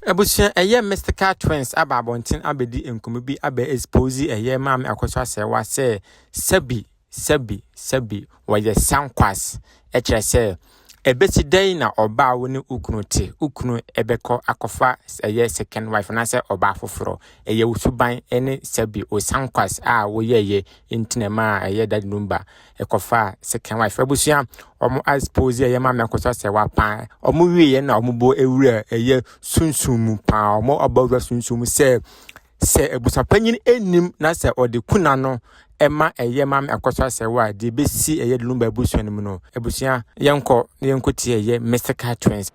Ebusia mystical twins aba bontin abedi enkomo bi aba expose mam Akosua Serwaa say sebi woye Sankwas kire say ebesi dan na oba wo ne ukunu te ukunu ebeko akofa second wife na say oba foforo usuban ene sebi o Sankwas wo ye intinema that Lumba ekofa second wife ebusia omo expose mam Akosua Serwaa pan omo wiye na omo bo ewura sunsumu pa omo abawura sunsumu se ebusapanyin enim na se ode Kuna no Emma mam Akosua Serwaa de besi Lumba ebusuan mu no ebusuan yenko tie mystical twins.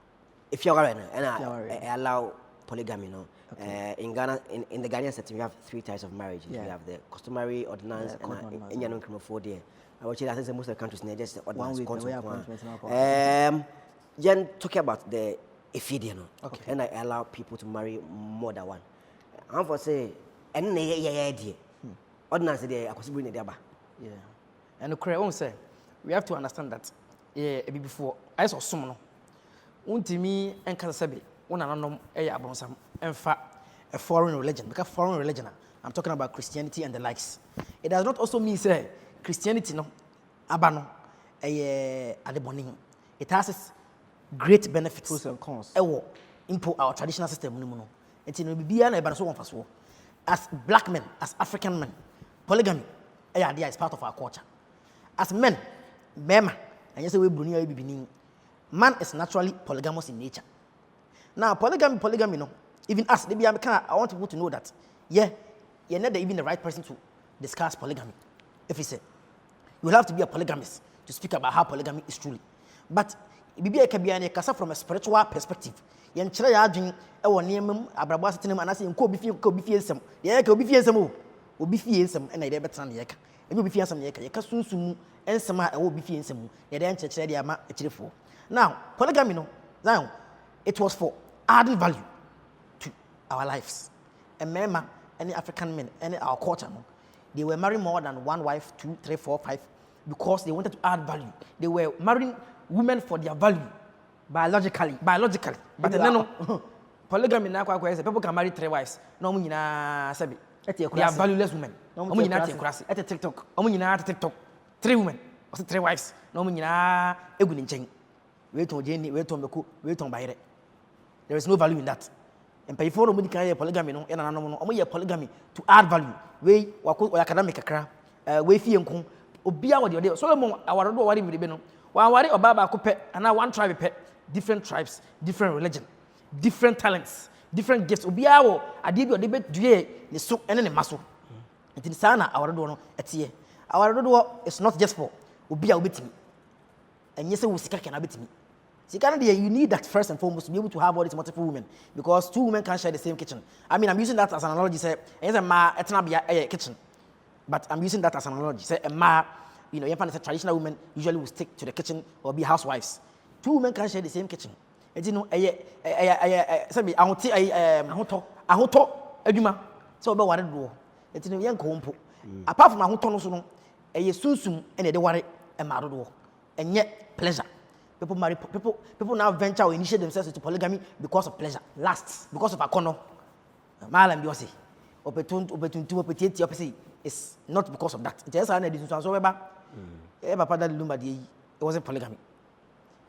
If you're right and I allow polygamy, no. Okay. In Ghana, in the Ghanaian setting, we have 3 types of marriages. Yeah. We have the customary, ordinance, and Indian criminal. Which I think most of the countries need just ordinance. Jen talking about the Efie, no. Okay. And I allow people to marry more than one. I'm for say, and ordinance there, I could bring it there. Yeah. And the Korean say, we have to understand that. Before I saw someone. Untimi and Kansabi, one anom abonsam, and a foreign religion. Because foreign religion, I'm talking about Christianity and the likes. It does not also mean say Christianity no abano adeboning. It has its great benefits. Pros and cons. Into our traditional system no. It will be as black men, as African men, polygamy idea is part of our culture. As men, mema, and you say we Bronii man is naturally polygamous in nature. Now, polygamy, no. Even us, I want people to know that, you're not even the right person to discuss polygamy. If you say, you will have to be a polygamist to speak about how polygamy is truly. But it can be from a spiritual perspective. Yen chere ya adwen e wo niemam abrabo asetenem anase enko obi fie nsem ye ka obi fie nsem o obi fie nsem e na ide betana ye ka ebi obi fie nsem ye ka sunsumu ensem a e wo obi fie nsem ye de enchechere de ama echirefo. Now polygamy no Zion, it was for adding value to our lives. And remember, any African men, any our culture, no, they were marrying more than 1 wife, 2, 3, 4, 5, because they wanted to add value. They were marrying women for their value. Biologically. But then no polygamy na kwa people can marry 3 wives. No mu nyina sabi. They are valueless women. No mu nyina tekrasi. At TikTok. No mu nyina TikTok. 3 women. Or 3 wives. No mu nyina egu ni nchen. Wait on Jenny, wait on Beku, wait on Bayre. There is no value in that. And pay for no polygamy no and no polygamy to add value. We wako academic akra. We fi enko. Obia wo de Solomon awaro do wari bi no. Wa wari obaba ko pe and one tribe pe. Different tribes, different religion, different talents, different gifts. Obia wo ade bi o de bedue ne so ene ne maso. Nti sana awaro do no etie. Awaro do is not just for obia obetimi. And yes, we sika can abetimi. You need that first and foremost to be able to have all these multiple women, because 2 women can't share the same kitchen. I mean, I'm using that as an analogy. Say, it's not a kitchen, but I'm using that as an analogy. Say, you know, a traditional women usually will stick to the kitchen or be housewives. 2 women can't share the same kitchen. And you know, so about what I do. It's in young compo. Apart from Ahoto, a susum and a worry and marado, and yet pleasure. People marry people now venture or initiate themselves into polygamy because of pleasure. Last, because of akono. Malam Biosi. Opportunity opposite is not because of that. It is an edition so Lumba it wasn't polygamy.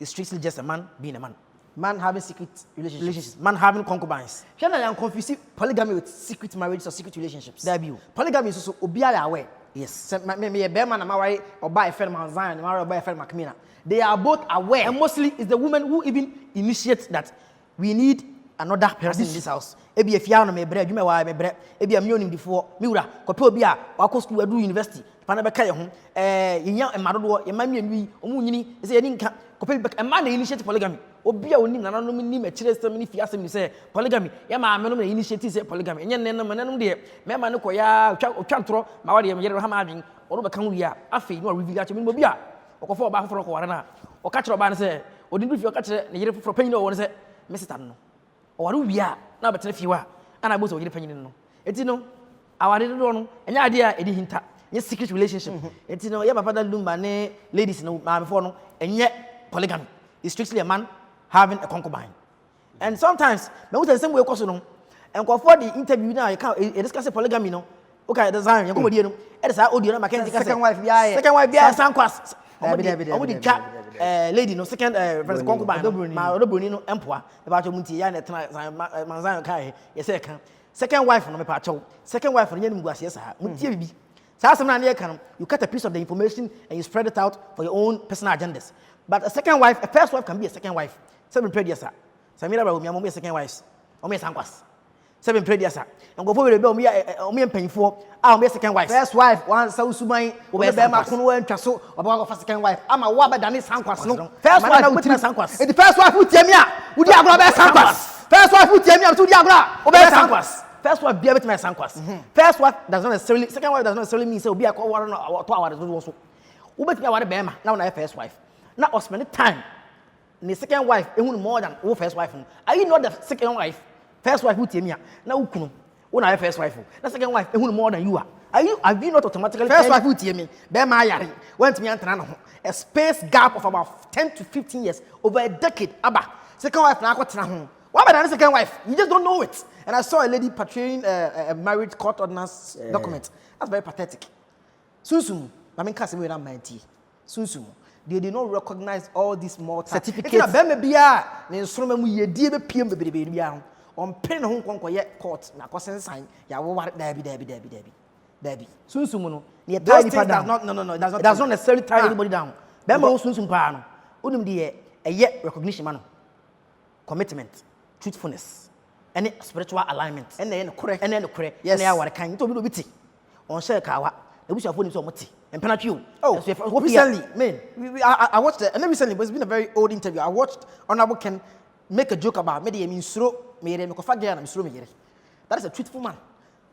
It's strictly just a man being a man. Man having secret relationships. Man having concubines. I'm confusing polygamy with secret marriages or secret relationships. There be. Polygamy is also obiara aware. Yes. Me a bear man am I or buy a friend man Zion, or buy a friend Macmina. They are both aware, and mostly it's the woman who even initiates that we need another person in this house. Ebi Efie me bre, adwuma wa me bre. Ebi am yonim before. Miura, kope obi a wako school adu university. Pana beka ye ho. Yenya emadodo, ye mami enwi, omu nyini, say ye nka kope beka. Man dey initiate polygamy. Obi a onim nananom nim e kire stem ni fiasem ni say polygamy. Ye ma amenom na initiate say polygamy. Enye nenam de me ma ne koya otwa ntoro ma wa de me yere ha ma adwen. Odo beka hu wi a afei no reveal ache me obi a okofo oba foforo ko ware na o ka kire oba ne say odindu fi o ka kire ne yere foforo panyin no won say mesita no o ware wi a na betene fi wa ana bo so o yere panyin no enti no aware do no enya ade a edi hinta nye secret relationship enti no ya papa da Lumba ne ladies no ma before no enye polygamy is strictly a man having a concubine And sometimes me we say we cause no and go for the interview now you can discuss polygamy no okay the Zion you go dey no e say audio na Mackenzie second wife biya Sankwas lady no second friends concubine ma Bronii no empoa e ba cho munti ya na tena Zion kai ye say kan second wife no me pa cho second wife no nyanim guase sa munti bibi sa asem na na kan you cut a piece of the information and you spread it out for your own personal agendas but a second wife a first wife can be a second wife 7 previous sir Samira ba omi am second wives omi Sankwas 7 previous sir and go for be omi empanyfo omi second wife first wife one sa usuban obi be ma kono antwa so obi go for second wife ama wa ba dane Sankwas no first wife na uti Sankwas the first wife utiemi a udi agro be Sankwas first wife utiemi a udi agro obi Sankwas first wife be my Sankwas first wife does not necessarily second wife does not necessarily mean say obi akọ ware no to aware so obetimi aware be ma na na first wife na o spend time the second wife ehun more than wo first wife. Are you not the second wife? First wife utiemi a na ukunu. Wo na first wife. Na second wife ehun more than you are. Have you not automatically first wife utiemi be ma yare. Went me antana no ho. A space gap of about 10 to 15 years over a decade aba. Second wife na akotena ho. What about the second wife? You just don't know it. And I saw a lady portraying a marriage court ordinance document. That's very pathetic. Sunsun, I mean case we na manti. Sunsun. They did not recognize all these more certificates. It's a bia na instrument mu yedie be piem be bia on pen ho konko ye court na kosen sign ya wo ware dabi sunsun mu no ne tie ni does not no it does not necessarily tie anybody down be ma wo sunsun pa no onim de ye recognition ma no commitment truthfulness any spiritual alignment and then correct yes na ware kan to bi no biti on share kawa ebusuafo ni so mote empenatwi oh recently man I watched it and then recently it's been a very old interview I watched Honorable Ken make a joke about me dey insuro me ko fa girl na insuro me yere that is a truthful man.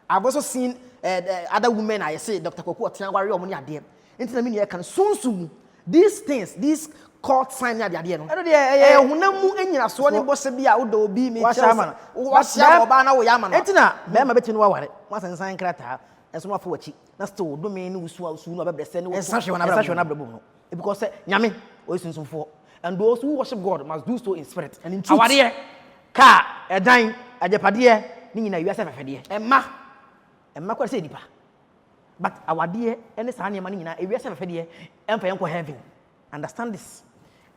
I've also seen other women I say Dr. Koku Otian wari omo ni ade enti na me ne kan sunsun these things these court sign ya ade no hunamu anyina so ne bose bia wo do bi me chama wo sia oba na wo ya ma no enti na be ma beti no waware mo sansan krata enso no afọ wachi na still do me ni usu no abebrese ne wo ensanhwe na brabo no because nyame o sunsunfo and those who worship God must do so in spirit and in truth. Awade ka edan ajepade ni nyina wiase fefede emma kwa se nipa but awade ene sa ne ma ni nyina wiase fefede emfa yenko heaven understand this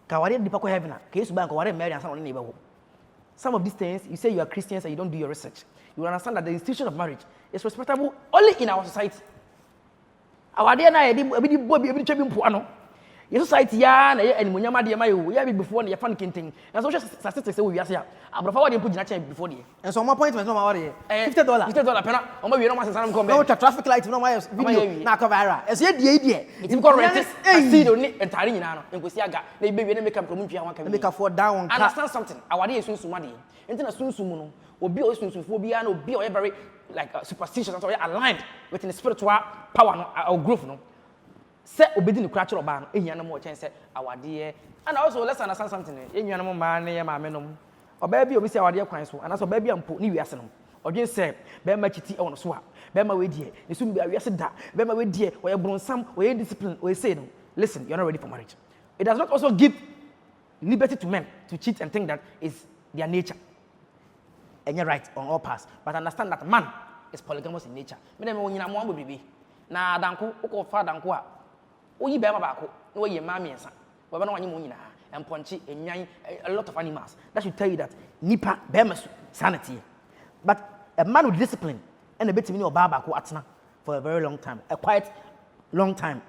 ka awade nipa ko heaven ka Yesu ba ko awade Mary ansa woni ne bewo. Some of these things you say you are Christians and you don't do your research. You understand that the institution of marriage is respectable only in our society. Awade na e di bobi e bi twa bi mpo ano. Your society ya na ye animonyama de ma yo ya be before na ye fan kintin na so statistics say we wiase a abrofa wa de mpo gina chen before de and so my appointment no ma worry $50 pena o ma we no ma sensan come no traffic light no ma video na cover viral as ye die it be correct see do ni entare nyina no enkosi aga na ibe we na make am promontwa wan ka make a for down on understand something awade ye sunsuma de enti na sunsum no obi o sunsunfo bi na obi o very like superstitious and so aligned with the spiritual power no or growth no. Say obedi ni kura ba no ehia na mo chen say awade and also let's understand something ehia na mo ma na ye ma me no oba bi obi say awade kwan so and so oba bi ampo ni wiase no odwen say be ma chiti e wono so a be ma we die ne sum bi wiase da be ma we die we bronsam we discipline we say no listen you're not ready for marriage. It does not also give liberty to men to cheat and think that is their nature and you're right on all parts but understand that man is polygamous in nature me dem wo nyina mo ambo bibi na danko uko fa danko a oyi be ma baako na oyi ma miensa we be na wanyi mo nyina emponchi enwan a lot of animals that should tell you that nipa be ma sanity but a man with discipline and a bit me oba baako atena for a very long time a quite long time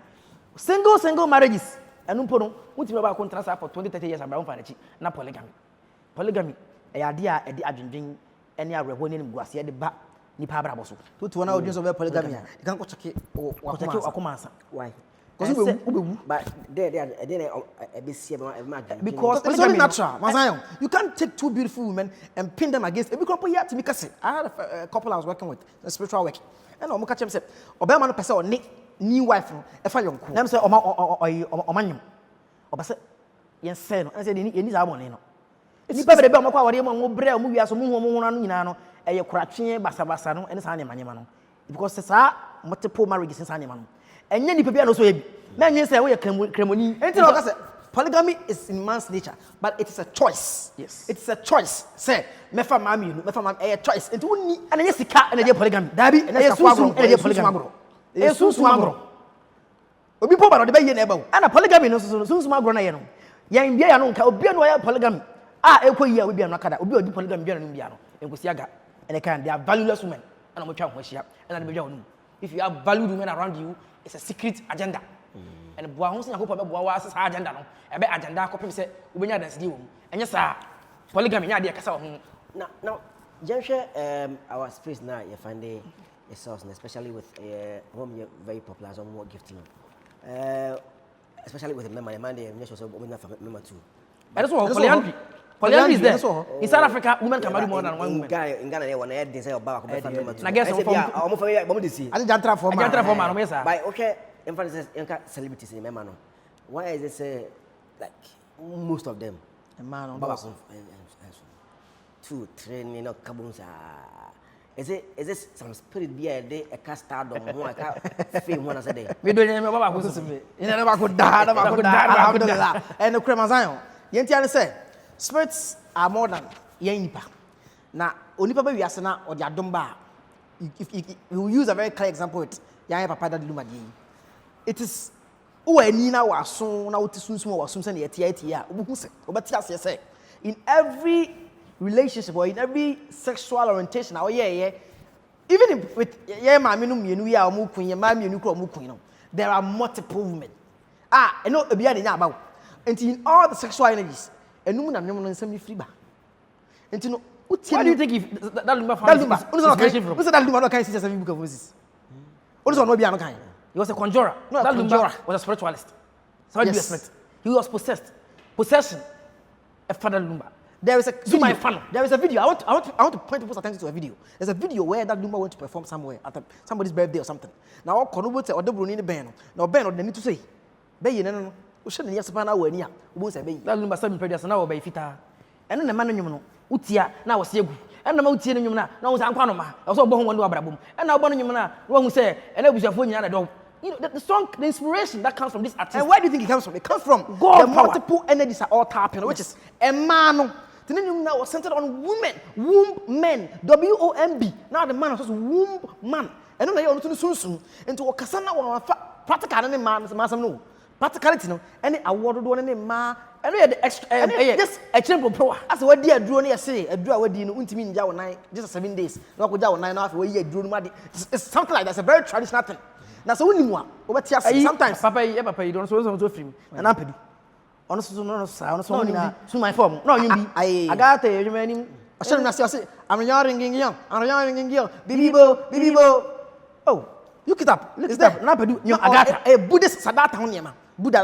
single marriages enu mpo no wuti be baako ntena for 20-30 years abra won chi na polygamy e ade a e di adwendwen ene awerho ne guase de ba nipa abra boso to na odun so be polygamy you can go check wakomansa why but because it's only natural. Mazayon, you can't take two beautiful women and pin them against. Every couple here to me, I had a couple I was working with, a spiritual work, and I'm catch him say, "Obama no person or new wife no, if I young." Them say, "Oman, Obasa, yes, say no." I said, "You need our money no." It's better to be more quality, more bread, more so more no. A cratching basa no, and it's animal no, because it's multiple marriages in animal. And any people also men say we cremoni enti no ka say polygamy is in man's nature, but it is a choice. Yes. It is a choice. Say, mefa mami, a choice. It won't need and yes, and a polygamy. Dabi, and a polygamy. A susumagro. Obi po ba no de be ye na eba and a polygamy no so susumagro na ye no. Yan bia ya no nka obi no ya polygamy. Ekoyi a obi no kada obi odi polygamy bia no bia no. Enkosi aga. And they are valueless women. And I'm trying to and if you have valued women around you, it's a secret agenda. And Boahons and Hope was agenda. A bit agenda, copy say, when you're dance, and yes, sir, polygamy, idea. Now, Jensha, our space now, you find a source, especially with whom you're very popular, some more gifting. Especially with the member, the man, the member too. And that's what polyandry. Polyandry is there. In South Africa, women can marry more than one woman. In Ghana, one head they say about member two. I guess I'm By okay, emphasis celebrities in member. Why is it say like most of them? A man on 2, 3, you know, kabunsa. Is it some spirit beer day a cast start on one fame one as a day? We don't remember about who's in never could die, and the crema Zion. Yentian say, spirits are more than Yanipa. Now, only Papa Yasana or Yadomba. If we use a very clear example, it's Papa Lumba. It is Nina was soon out to soon small or soon send the in every relationship or in every sexual orientation, even with there are multiple women. I know about. And in all the sexual energies, and no one has semi free. And you know, why do you think if that Lumba found that Lumba can't see a book of Moses? What is on Nobiano kind? He was a conjurer. No, that Lumba was a spiritualist. So yes. He was possessed. Possession. A father Lumba. There is a video. There is a video. I want to point people's attention to a video. There's a video where that Lumba went to perform somewhere at somebody's birthday or something. Now, Konobo or the Bronii the band. Now, Ben, they need to say, Bay, no. We shouldn't yes upon our near. We say, that Lumba 7 predators now by Fita. And then the man you know, Utia, now was Segu. And the Mountain you now was Anquanoma. I was born one to Abrabum. And now Bonamuna, one who say, and I was your phone at all. You know, the song, the inspiration that comes from this artist. And where do you think it comes from? It comes from God. The multiple energies are all tapping, which is a man. The name now was centered on women, womb men, WOMB. Now the man was womb man. And then they are soon into a Cassandra or practical and man, no. Practicality, no. Any award one any ma. And we had the extra. Just a champion pro. As what dear drone here say, a draw with the Untimin Jaw 9, just 7 days. Not with Jaw 9 half a year, drone. It's something like that's a very traditional thing. That's only one. But sometimes, Papa, you don't so to film. And I'm pretty. Honestly, no, so my form. No, you be. I got a remaining. I shouldn't say, I'm ringing young. Bibibo. Oh, look it up. Look it up. Napadu, you Agata, a Buddhist Sadata. Buddha,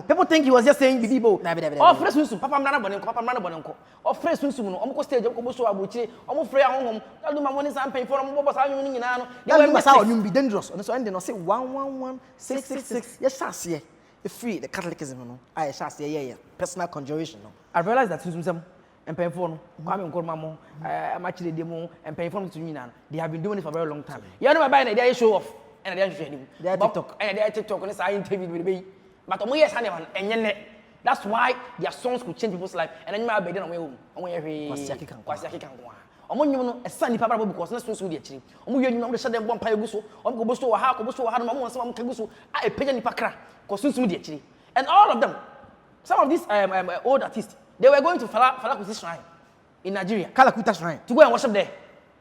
people think he was just saying Bibibo. Oh, fresh Susu, Papa Manabonco. Oh, fresh Susu, almost stage of Koboso Abuchi, almost free home. I'll do my money and pay for them. What was I doing now? You be dangerous. And so I didn't say 111666. Yes, Sassi. Free the Catholicism. I shall say, yeah, personal conjuration. I realize that Susan and pay for Mamma, Cormamo, I'm actually demo and pay for to me now. They have been doing it for a very long time. You know, buying a day show off and a day TikTok and a TikTok and I interview with me. But I'm yes, and that's why their songs could change people's life. And then you might be done away. Among you, a sunny papa because let's do the tree. You know, the shadow one pioguso, on Gobosto, Hakobosto, Hadamon, some Kaguso, I pay any pakra, Cosusu, and all of them. Some of these old artists, they were going to Falaku's shrine in Nigeria, Kalakuta shrine, to go and worship there.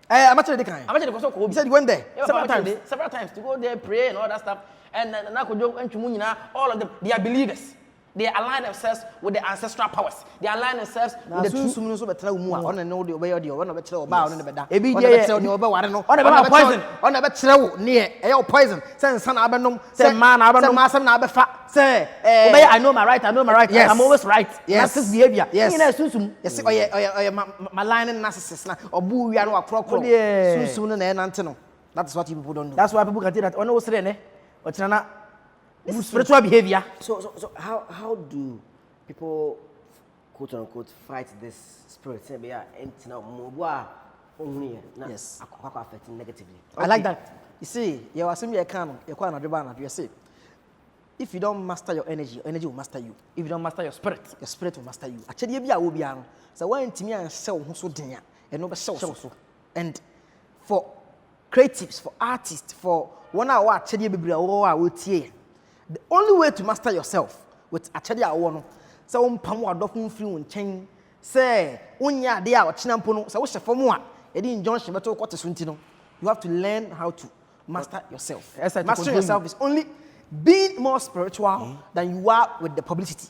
I'm actually the kind. I'm actually the he said he went there several times to go there, pray, and all that stuff. And Nakojo and Tumuna, all of them, they are believers. They align themselves with the ancestral powers. They align themselves with the true. On the know the way or one of the chill about on the bed. Poison. Near poison. Send son Abanum, send man Abanum, Massam Abafa. Say, I know my right. Yes. I'm always right. Yes, this behavior. Yes, yes, my line and narcissist or boo, you are crocodile. Soon and Antino. That's what people don't do. That's why people can do that. On what's there, what's not. Spiritual behavior. So how do people quote unquote fight this spirit? Say yes, affecting negatively. I like that. You see, you are assuming you can. You can't. You see, If you don't master your energy will master you. If you don't master your spirit will master you. Actually, be a wobiano. So why inti me and sell so denya and no sell so. And for creatives, for artists, for 1 hour actually be the only way to master yourself with actually I want so pamo adofun free un chain say unya dia o chinampo no so wo shefo mo a e di injunction beto kwate sunti no you have to learn how to master yourself. Mastering yourself is only being more spiritual than you are with the publicity.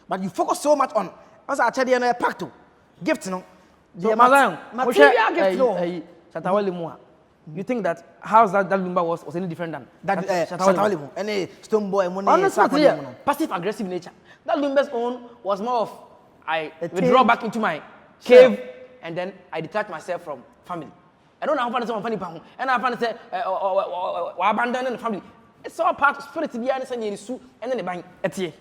But you focus so much on also actually a pacto gift no the material gift no Shatawale mo. You think that how's that Lumba was any different than that Shatawale mo any stone boy money honestly passive aggressive nature. That Lumba's own was more of I withdraw back into my cave and then I detach myself from family. I don't know how to say funny pound and I find say abandon the family. It's all part of spirit to be honest and then the bank etie.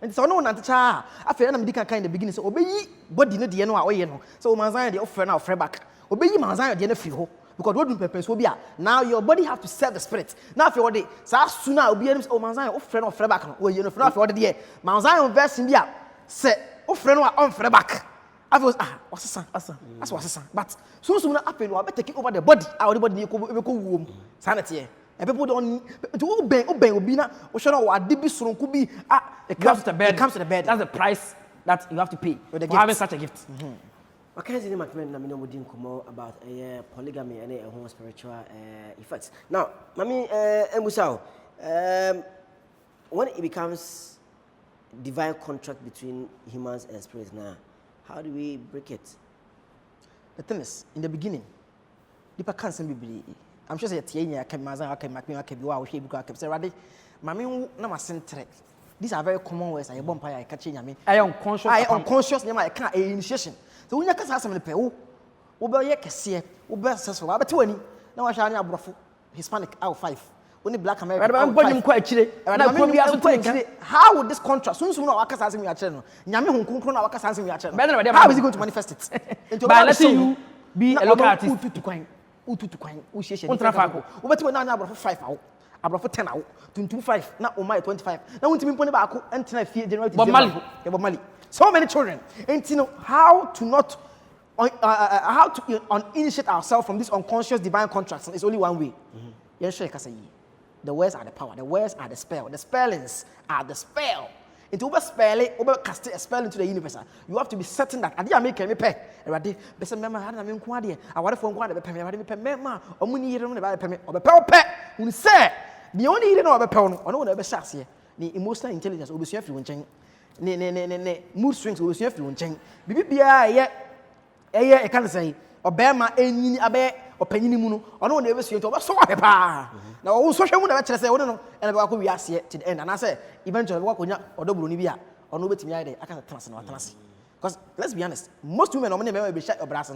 And so no one cha after na medical kind the beginning so obeyi body no de no a oye no so manzan de offer na offer back obeyi manzan de na fi ho because what do purpose will be now your body have to serve the spirit now if you dey sa sooner obi any o manzan offer na offer back no oye no for what dey manzan verse bi a say offer no on offer back after osesa as osesa but so na happen no take over the body our body e ko wuom sanity. And people don't obey obina it comes to the bed. That's the price that you have to pay for having such a gift. Okay, so my friend, we know about polygamy and spiritual effects. Now, Mami Emusao, when it becomes divine contract between humans and spirits, now, how do we break it? The thing is, in the beginning, people can't be. I'm sure these are very common words. I bomb I catch me. I am unconscious. I unconscious. I can't initiation. So when you can have some people, Uber Yakasia, Uber Successful, but 20. Now I shall have Hispanic out 5. Only Black American. I'm quite chilly. How would this contrast? Soon I can ask me a channel. Yamu Kunkuna, I can ask me a channel. How is he going to manifest it? By letting you be a local artist. Utu kwan usheshe untrafago ubeti we na anya abrofo 5 awo abrofo 10 awo 25 na umai 25 na untimi mpone ba ako entena fie January Bob Mali so many children and you know how to not how to initiate ourselves from this unconscious divine contracts is only one way. Yes, sure, the words are the power, the words are the spell, the spellings are the spell. Into over spell it, over cast a spell into the universe. You have to be certain that I didn't make me pay. Ready? But some member had a mean quadia. I want to phone quad, pay me, I didn't pay me, or money you don't buy payment, or the power pet. Who say the only you know of a pound, or no one ever says here. The emotional intelligence will be sure if you want change. Mood swings will be sure if you want change. BBI, I can't say, or bear my any abe. Or penny muno, or no one ever see it over so pa. Now, social would have say, no, and I could be asked yet to the end. And I say, eventually, walk on or double Nibia, or no bit me idea. I can't trust no trust. Because let's be honest, most women or many may be shut or brass.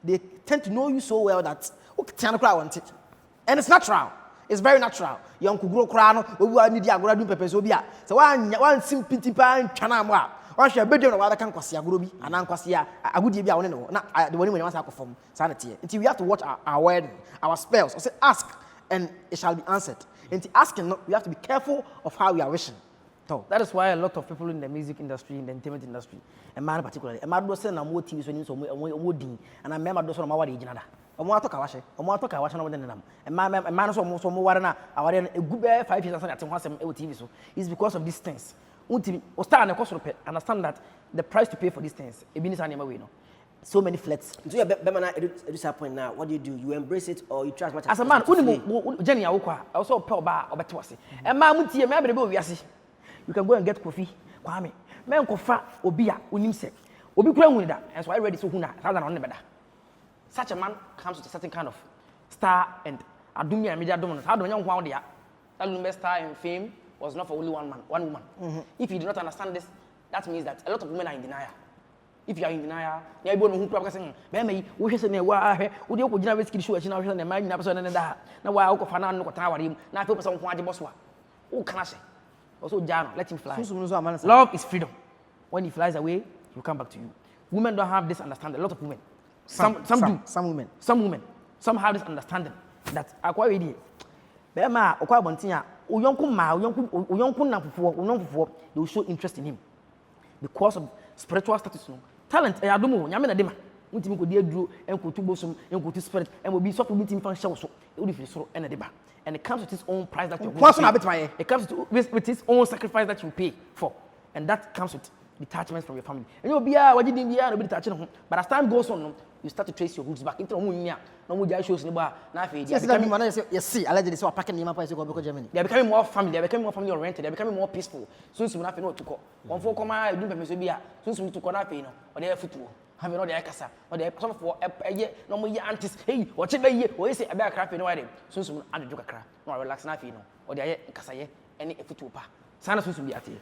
They tend to know you so well that can cry want it. And it's natural. It's very natural. Young could grow crown, or I need Agora do pepper so be. So one simple pan chanama. Or she a bedroom of other Kanquasia Gruby, and Anquasia, I would be our no, not the one we must have from sanity. Until we have to watch our word, our spells, or say ask, and it shall be answered. Until asking, we have to be careful of how we are wishing. So that is why a lot of people in the music industry, in the entertainment industry, and man particularly, and man does send a more TV when you're wooding, and I remember those on my wedding. I want to talk about them. And man is almost more than a good 5 years at once TV. So it's because of these things. Understand that the price to pay for these things, so many flats. So you're at this point now. What do? You embrace it or you try as much as a man? Jenny, I also pay bar or better. And man, you can go and get coffee. Kwame, men kofa obia unimse. Obi kura with that. And so I ready to huna rather than on the better. Such a man comes with a certain kind of star and adumia media dominance. How do you know how they are? That Lumba star and fame was not for only one woman. If you do not understand this, that means that a lot of women are in denial. If you are in denial, you are going to say, "Mama, we should say, why? Would you go to the skill show? And now the man person and that. Now I go for no tower him. Now people some quantity boss. Oh, can I say? Also, Jano, let him fly. Love is freedom. When he flies away, he'll come back to you. Women don't have this understanding. A lot of women. Some do. Some women. Some have this understanding that I quite ready. Bema, Okwa Bontia, they will show interest in him because of spiritual status. No talent. I don't know. Nyame na dema. Untimi ko dia duro enko tu bosom enko tu spirit and will be so meeting fan show so. It will be so and deba. And it comes with its own price that you pay. It comes with its own sacrifice that you pay for, and that comes with detachment from your family. And you'll be what you didn't be detaching. But as time goes on, you start to trace your roots back into Munya. No more shows in the yes, see, allegedly so packing him up as you go to Germany. They're becoming more family, they're becoming more family oriented, they're becoming more peaceful. Soon soon have to call. One for comma, do Pemesubia, soon soon to Conape, or their football. Having all the Akasa, or the some for a year, no more aunties, hey, watch it by year, or is it a bad crap in a wedding? Soon soon under Duca, no relax Nafino, or the Casaye, any football. Sana soon be at you.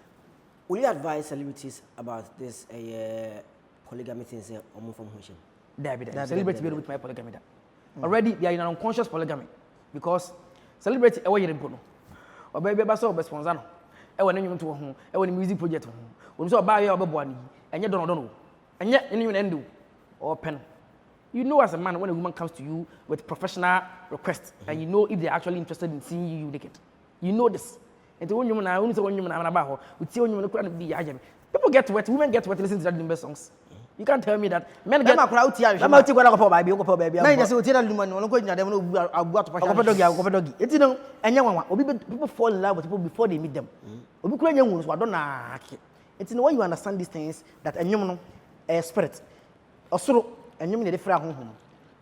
Will you advise celebrities about this polygamy things or move from Hushin? Celebrity with my polygamy. Already they are in an unconscious polygamy because celebrity away in Pono. Or baby Basso Besponzano. I want anyone to home, I want a music project. When you saw buy your Babwani, and you don't know, and yet anyone end do or pen. You know, as a man, when a woman comes to you with professional requests, and you know if they're actually interested in seeing you naked. You know this. And when you now, when you about, we see when you couldn't be people get wet, women get wet to listen to that Lumba songs. You can't tell me that men get crowd here. I'm out to go to baby. I just will tell you, no going to them. I've got to doggy. It's no, and young one. People fall in love with people before they meet them. We could young ones, I don't know. It's in the way you understand these things that a human spirit or so, and you mean a different home.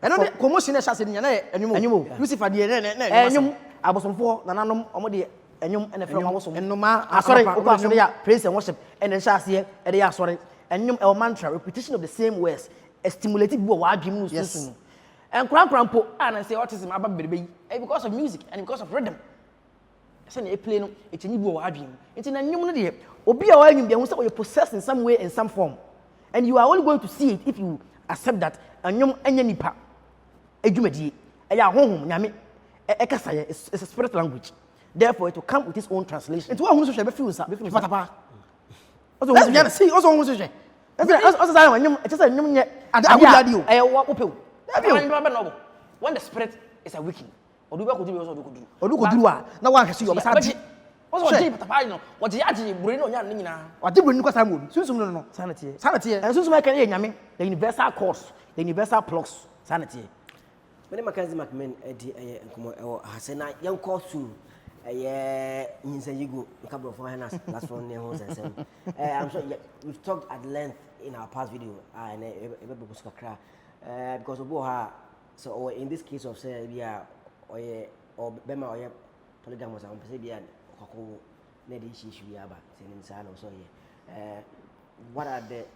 And on the commotion as in your Lucifer, the I was on 4, Nanum, Omodi, and you and a friend was and no ma, sorry, praise and worship, and then shall see it, and they are sorry. And your mantra, repetition of the same words, a stimulated dream. Yes. And Crampo, and I say autism about baby, because of music and because of rhythm. I send a play, it's a new dream. It's in a new idea. Or be aware you possessed in some way, in some form. And you are only going to see it if you accept that a new nipa, a jumedi, a home, Yami, a Kasaya, is a spirit language. Therefore, it will come with its own translation. And to one who shall be fused, also, also, when the spirit is a wicked, or do now one can see your sanity. What the actually bring on Yanina, or did because I would soon sanity, and soon I can hear Yami, the universal course, the universal plus sanity. Many Mackenzie McMahon, Hasena, young course too. You go a couple of foreigners. That's from near homes and I'm sure we've talked at length in our past video and because of Boha. So in this case of Serbia or Bema or polygamous, I'm Serbia or Nedi Shishiaba, saying San or so. What are the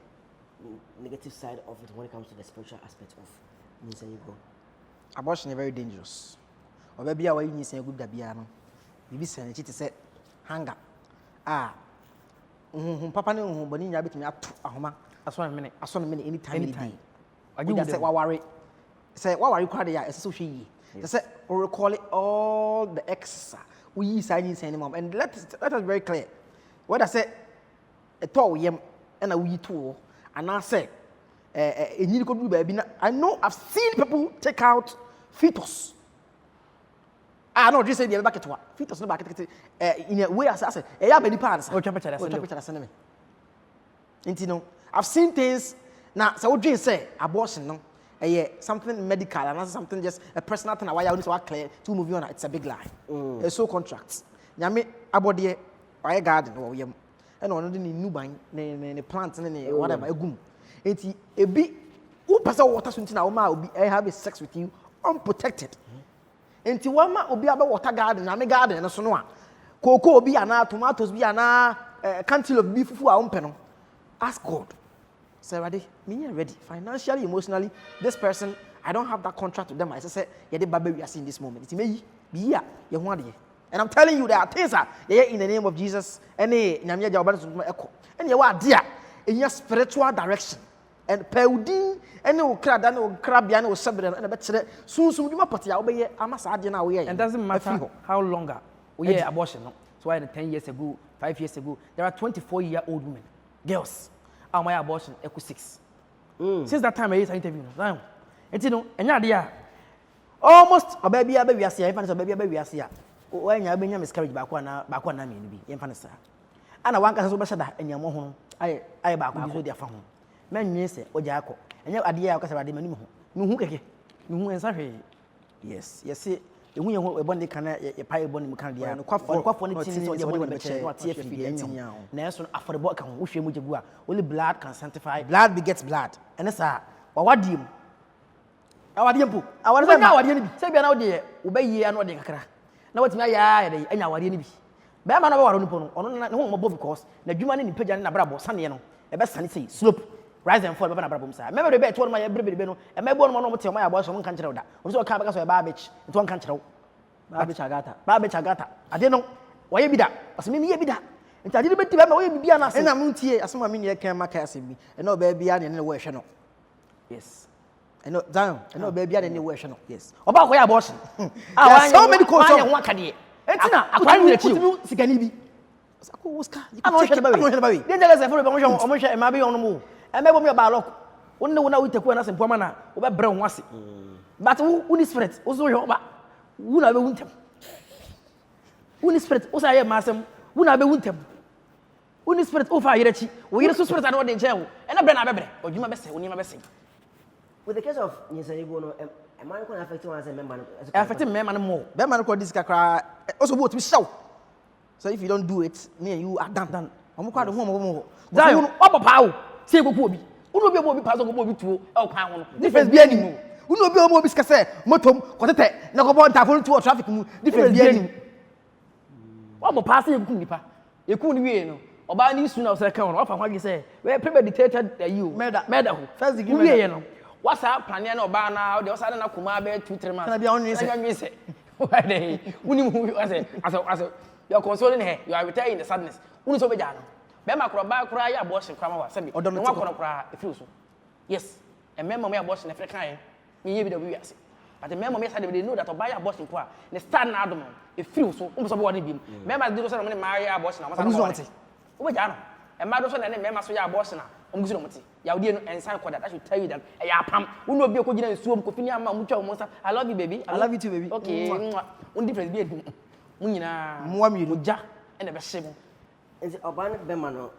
negative side of it when it comes to the spiritual aspect of Nisayigo? Abortion is very dangerous. Or maybe our you say good Dabiano. Bibi sene chiti se hanga papa ne boni nya betimi ato ahoma aso na mene anytime any day oji say waware kwade ya ese so hwe yi say we recall all the ex we yi say any mom and let us very clear what I say eto yem na we to and I say enyi ko du ba bi na I know I've seen people take out fetus. I know just say the back to fetus no back in a way as I say e many parts o twa picture send me intino I've seen things now so what you say abortion no something medical and something just a personal thing why you need to clear to move on it's a big lie it's so contracts nyame abode why garden wo yam and ono ni nuban ne plant ne whatever egum enti ebi who person water something na wo ma obi have sex with you unprotected. Enti wama obi aba water garden na me garden no so no a koko obi ana tomatoes bi ana cantaloupe bi fufu a ompe no ask God say me ready financially emotionally this person I don't have that contract with them I say ye de baba we are in this moment it meyi bi a ye ho ade and I'm telling you there are things in the name of Jesus any nyame agya oba so eko and ye wa ade a enya spiritual direction and peudin anyokrada no krabia no sebre na betere sunsun duma potia obeye amasa ade na we and doesn't matter how longer we hear abortion no so why 10 years ago 5 years ago there are 24-year-old women girls my abortion equal 6 since that time I used to interview no and you know enya ade a almost a baby we are see if an baby we are see when you have been miscarriage back one mean be infancy. And I want to be said and your mohon. I back with their phone. Men, yes, or Jaco, and your idea of the menu. No, who is sorry. Yes, see. The woman who one can a pie bonny candy and quaff for one thing or the one the chair, what TF Nelson after the book and wish you would only blood can sanctify. Blood begets blood. And that's what do you? Our dear book. I want to know what you say. Be an idea, obey ye and what they crack. Now what's my eye and our enemy. Bearman on no above course, the human in Pigeon and Abrabo, Sunny, a best sunny slope. Rise and fall of an Abrabum side. Remember the bet one my every beno, and my one will tell my boss one country that. Also a cabacas or a barbage, it's one country. Barbage Agata. I don't know why you be that. As me be that. And I didn't bet to be an ass and I'm here as some mean you can make us me. And no baby any way channel. Yes. I know down. I know baby any way channel. Yes. About where abortion. I so many calls on one can. It's not. I can't let you. Sikanibi. I'm not sure about it. Then there's a full promotion and maybe on the move. And maybe about lock. One no one will take one and over brown was it. But who is friends? Also, your back. Who never win them. Who is friends? Also, I am master. Who never win them. Who is friends? Over here, we are so spread out in jail. And a brand or you must say, when you must say. With the case of Nisanibono, am I going to affect you as a member? Affecting men and more. Beman called this cry also what we show. So if you don't do it, me and you are done. I'm quite a woman. Zion, up a pow. Say what will be. Who will be able to pass over to our pound. Difference be any. Who will be able to discuss Motom, Cotate, Nagobon, Tafon to a traffic difference be any. What will pass you? You couldn't be. Or by any soon of account of what you say. Where premeditated you, murder, first degree. What's up, Planian or Bana, the Osana Kumabe, 2-3 months. Can I be honest? Why they? As you're consoling her, you are retiring the sadness. Who's over Jano? Bema Craba cry, abortion, Crama, send me, or don't want to cry if you so. Yes, and member may abortion if I can. Me, the we say. But the member may say they know that to buy abortion, the stand Adam, if you so, almost about him. Members do something, marry abortion, I was not. Over Jano, and Madison and members of your abortion. Yaudian and Sankwas, I should tell you that I am. Who will be a cogent swim, Copinia, Mucho Monster. I love you, baby. I love you too, baby. Okay, one difference be Munina, Muamu, Jack, and the best. Is it Ahaban Bemano,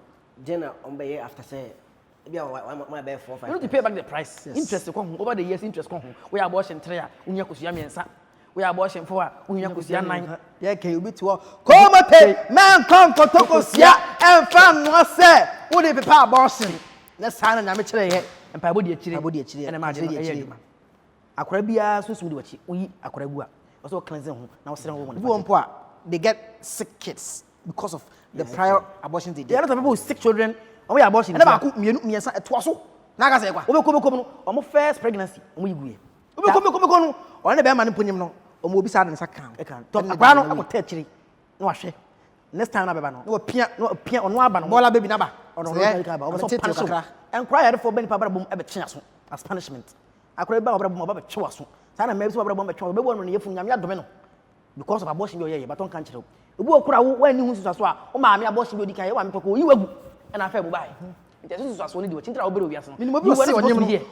Jenna, on Bay after say, my bed for 5. You need to pay back the price. Interest over the years, interest. We are washing Trea, Unyakusiami and Sa. We are washing for Unyakusian 9. Yeah, can you be to come man come for Tokosia and fun was said. Would it be power Boston? Let's sign an amateur and Pabudi and imagine Akrabia, so soon we Akrabua. Also cleansing now sitting they get sick kids because of the prior abortions they did. There are people with sick children, and we are abortion. Never cook me at Twasso. Nagaseko, or first pregnancy, we agree. Come, or never man put him no, or will be sad and account. I can't talk about tertiary. No, I share. Next time, no appear on one Bola baby number or no, and cry for Ben Papa Boom ever chance as punishment. I cried about a choice. Sana maybe about a choice, but one year from Yamia Domino because of abortion your year, but on country. The book when you was oh, mammy abortion your decay, one to you and I fell by. It is only do a chintra over you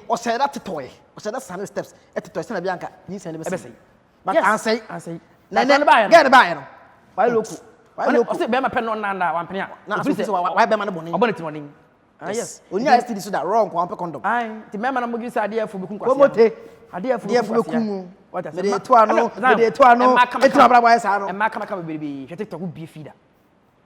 or said that to toy, or said that Sunday steps at the Toy Bianca. You send a message. But I say, get a buyer. Why look? I say, Bema pen on Nanda, one penny. Now, why Bema Bonnie? Bonnet morning. Yes, when you still that wrong, one condom. I remember I'm going to idea for Bukum. Idea for Bukum. What I said, and Macama baby, she take a good beef feeder.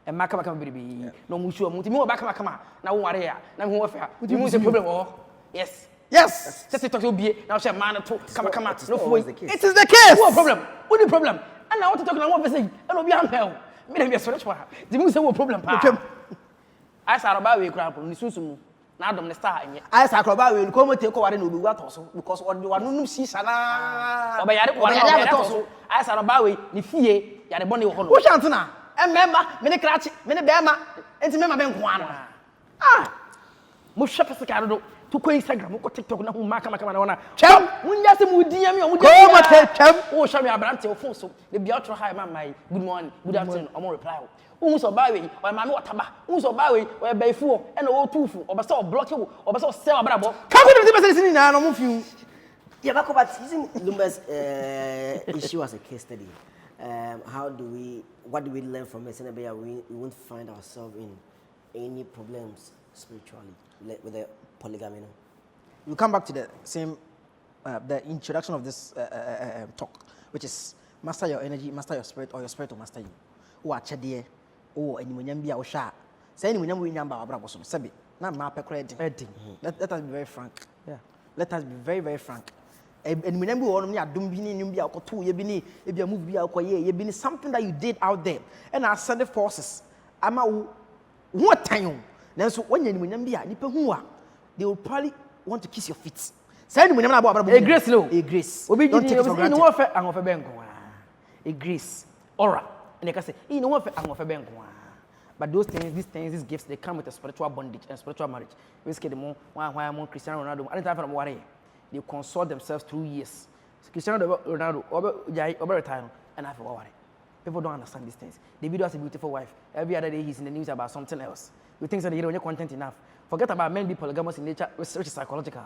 And Macama baby, no Mushu, Mutimo Bacama, now what here, now who affair. Would you lose a problem? Yes. Yes, just to be now, she man to come out. No, it is the case. What problem? What the problem? And I want to talk about what they say, and I'll be unheld. Maybe a search for her. The most problem. I saw about we grab on the Susu. Now, don't star. I saw about we come take over and we got also because what you want to see Sana. I saw about we, the fee, ya the bonny hole. Who's Antona? And member, many cratch, many bama, and to member Benquana. Ah, Mushapa Sacado. To Instagram, ko TikTok na maka na cham munya se mudi am yo cham o show me abrante o phone so the be outro hi my good morning good afternoon o mo reply o so ba we o ma me otaba o so ba we o be fu e na o tufu o be so block you o be so sell abrabo ka ko be person sini na no mo fiu yeah ba ko but using Lumba's issue as a case study what do we learn from it? And we won't find ourselves in any problems spiritually with the polygamy. No? We'll come back to the same, the introduction of this talk, which is master your energy, master your spirit, or your spirit will master you. Or chadie, or any munyambia or sha. Say any munyamba abraboson, sabi. Na ma pekreding. Let us be very frank. Yeah. Let us be very, very frank. And munyambi or me adumbini nyumbia or two yebini, if you move bia or ye, yebini something that you did out there. And our sending forces. Ama what time? Then so when you munyambia, nipa huwa, they will probably want to kiss your feet. Say any munyamba about a grace low. A grace. Don't take it for granted. A grace. Aura. And they can say, you know what? But those things, these gifts, they come with a spiritual bondage and spiritual marriage. We say the more why I'm on Cristiano Ronaldo. I don't have worry. They consult themselves through years. Cristiano Ronaldo over time and I have worry. People don't understand these things. The video has a beautiful wife. Every other day he's in the news about something else. You think that you don't have content enough. Forget about men being polygamous in nature, which is psychological.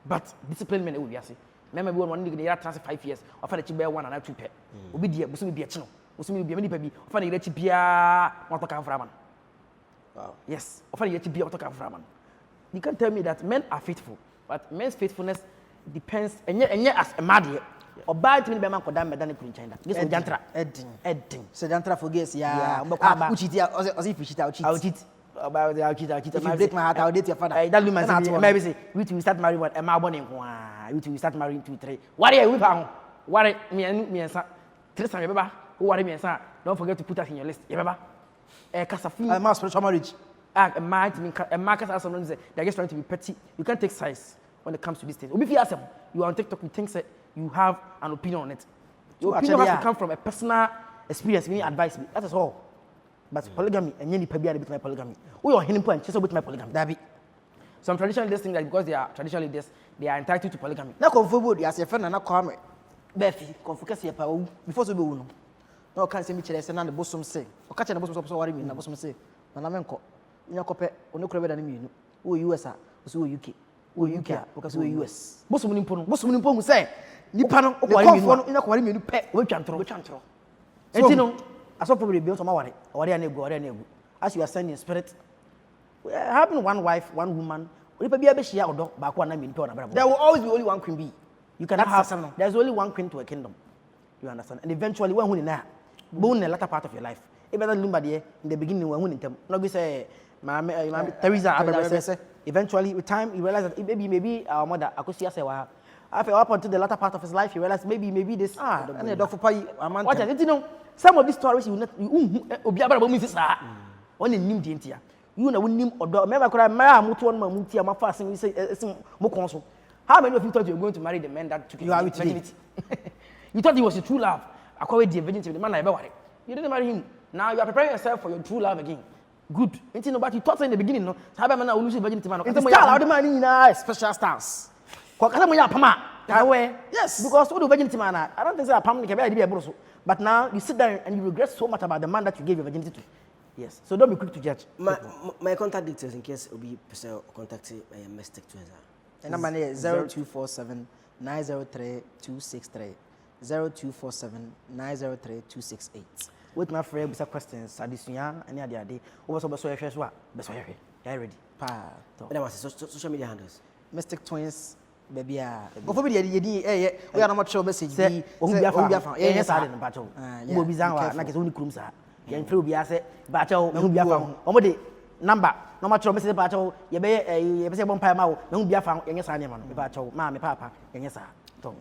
But discipline men will be asking. Remember, we want to transfer 5 years. Offer the chibe 1 and 2 pay. Obi dia, busu be a chino. Busu be many baby. Offer the chibia. Want to come from man. Wow. Yes. Offer the chibia. Want to come from man. You can tell me that men are faithful, but men's faithfulness depends. And yet, as a mad or bad to me, man could damn than in China. This is Jantra. Edding. So Jantra forgets. Yeah. Uchitia, as if you cheat out. I'll cheat. About the Alchita. If you break my heart, I'll date your father. That woman maybe say, we will start marrying what? Am I born in one? We will start marrying 2, 3. What are we found? What me and son? Tristan, remember? Who are me and son? Don't forget to put us in your list. Remember? A mass spiritual marriage. A market as someone say, they're just trying to be petty. You can't take size when it comes to these things. If you ask them, you are on TikTok, you think that you have an opinion on it. Your opinion has to come from a personal experience, meaning advice. That is all. But polygamy and any pebia with my polygamy. We are hitting point just with my polygamy. That be some traditionalists think that because they are traditionalists, they are entitled to polygamy. Now come forward, as a friend and not come. Befi, confocus your power before so be uno. No can't say me chile and the bosom say. Or catch the bosom of sorry in the bosom say. Manamenko, in your copy, or no credit than you. Who US are, who UK, who UK, because we US. Bosom impon say. Nipano, or in a quarry, pet, which antro. And you know. I saw probably built on my worry. As you are sending spirit, having one wife, one woman, there will always be only one queen bee. You cannot have. There's only one queen to a kingdom. You understand? And eventually, when we na, born in the latter part of your life. Even Lumba there in the beginning, when we them, not be say, Teresa, eventually with time, you realize that maybe our mother Akosua Serwaa. After up until the latter part of his life, you realize maybe this and the dog for pay a man. What you know? Some of these stories you will not only name the entire. You know, name or dog. Remember, could I marry Mutuan Mamutia, my fasting? We say, more console. How many of you thought you were going to marry the man that took you out with virginity? You thought he was a true love. According to the virginity, the man I ever worried. You didn't marry him. Now you are preparing yourself for your true love again. Good. But you thought in the beginning, no? How about now losing virginity? Man, it's the man in a special stance. Yes, because all the virginity man, I don't think that Pam can be able to. But now you sit there and you regret so much about the man that you gave your virginity to. Yes, so don't be quick to judge. My contact details in case will be contacting Mystic Twins. The number is 0247 903 263 0247 903 268. With my friend, with some questions, Sadisunya, and the other day, also Basoya Shashwa, Basoya, ready. Social media handles. Mystic Twins. Baby, go for me. We are not sure message. Yes, I didn't battle. You will be Zangwa, like his own cruiser. Yan through Biase, battle, no be found. Omode number, no much of Mrs. Battle, you may a one pie mouth, no be found, and yes, I am. Battle, Mammy, Papa, and yes, I don't.